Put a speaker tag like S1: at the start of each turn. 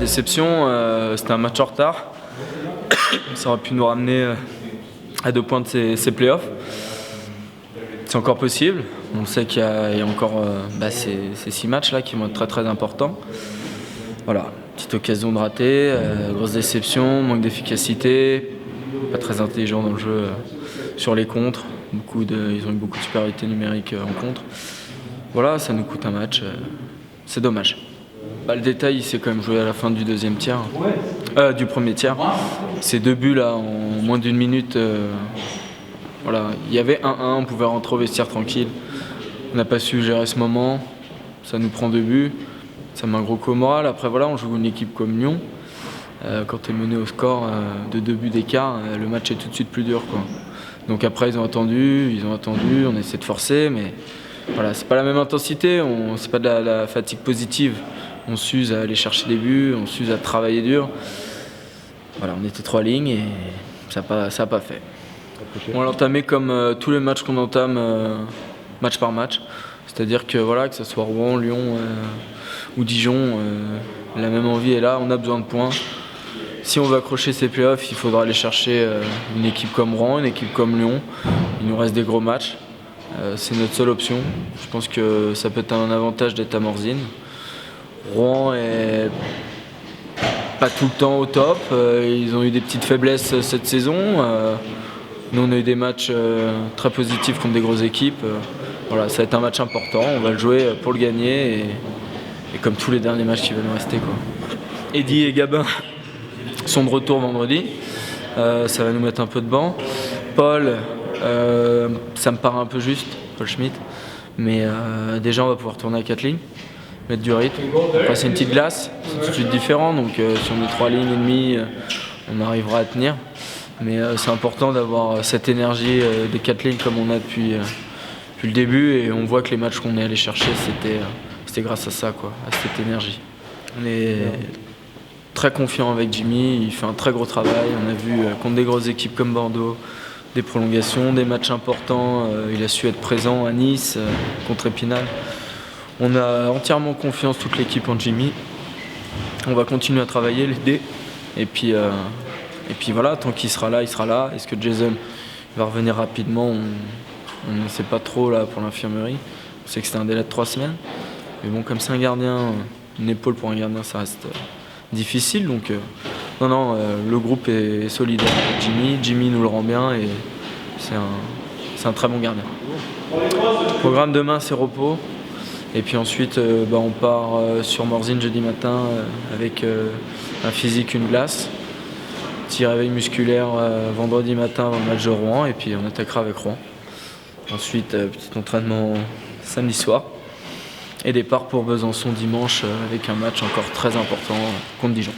S1: déception, c'était un match en retard. Ça aurait pu nous ramener à 2 points de ces playoffs. C'est encore possible. On sait qu'il y a encore ces 6 matchs là qui vont être très très importants. Voilà, petite occasion de rater, grosse déception, manque d'efficacité, pas très intelligent dans le jeu sur les contres. Ils ont eu beaucoup de supériorité numérique en contre. Voilà, ça nous coûte un match. C'est dommage. Le détail, il s'est quand même joué à la fin du deuxième tiers, du premier tiers. Ces 2 buts là en moins d'1 minute. Voilà, il y avait 1-1, on pouvait rentrer au vestiaire tranquille. On n'a pas su gérer ce moment. Ça nous prend 2 buts. Ça met un gros coup au moral. Après voilà, on joue une équipe comme Lyon. Quand tu es mené au score de 2 buts d'écart, le match est tout de suite plus dur, quoi. Donc après ils ont attendu, on essaie de forcer, mais voilà, c'est pas la même intensité, c'est pas de la fatigue positive. On s'use à aller chercher des buts, on s'use à travailler dur. Voilà, on était 3 lignes et ça n'a pas fait. On l'a entamé comme tous les matchs qu'on entame, match par match. C'est-à-dire que voilà, que ce soit Rouen, Lyon ou Dijon, la même envie est là, on a besoin de points. Si on veut accrocher ces playoffs, il faudra aller chercher une équipe comme Rouen, une équipe comme Lyon. Il nous reste des gros matchs. C'est notre seule option. Je pense que ça peut être un avantage d'être à Morzine. Rouen est pas tout le temps au top. Ils ont eu des petites faiblesses cette saison. Nous, on a eu des matchs très positifs contre des grosses équipes. Voilà, ça va être un match important. On va le jouer pour le gagner et comme tous les derniers matchs qui vont nous rester, quoi. Eddy et Gabin sont de retour vendredi. Ça va nous mettre un peu de banc. Paul, ça me paraît un peu juste, Paul Schmitt. Mais déjà, on va pouvoir tourner à 4 lignes, mettre du rythme. Après, c'est une petite glace, c'est tout de suite différent. Donc, si on met 3 lignes et demie, on arrivera à tenir. Mais c'est important d'avoir cette énergie des 4 lignes comme on a depuis le début. Et on voit que les matchs qu'on est allé chercher, c'était grâce à ça, quoi, à cette énergie. On est très confiant avec Jimmy, il fait un très gros travail. On a vu contre des grosses équipes comme Bordeaux, des prolongations, des matchs importants. Il a su être présent à Nice, contre Épinal. On a entièrement confiance, toute l'équipe, en Jimmy. On va continuer à travailler, l'aider. Et puis voilà, tant qu'il sera là, il sera là. Est-ce que Jason va revenir rapidement? On ne sait pas trop là pour l'infirmerie. On sait que c'était un délai de 3 semaines. Mais bon, comme c'est un gardien, une épaule pour un gardien, ça reste difficile. Donc le groupe est solidaire avec Jimmy. Jimmy nous le rend bien et c'est un très bon gardien. Le programme demain, c'est repos. Et puis ensuite, on part sur Morzine jeudi matin avec un physique, une glace. Petit réveil musculaire vendredi matin avant le match de Rouen. Et puis on attaquera avec Rouen. Ensuite, petit entraînement samedi soir. Et départ pour Besançon dimanche avec un match encore très important contre Dijon.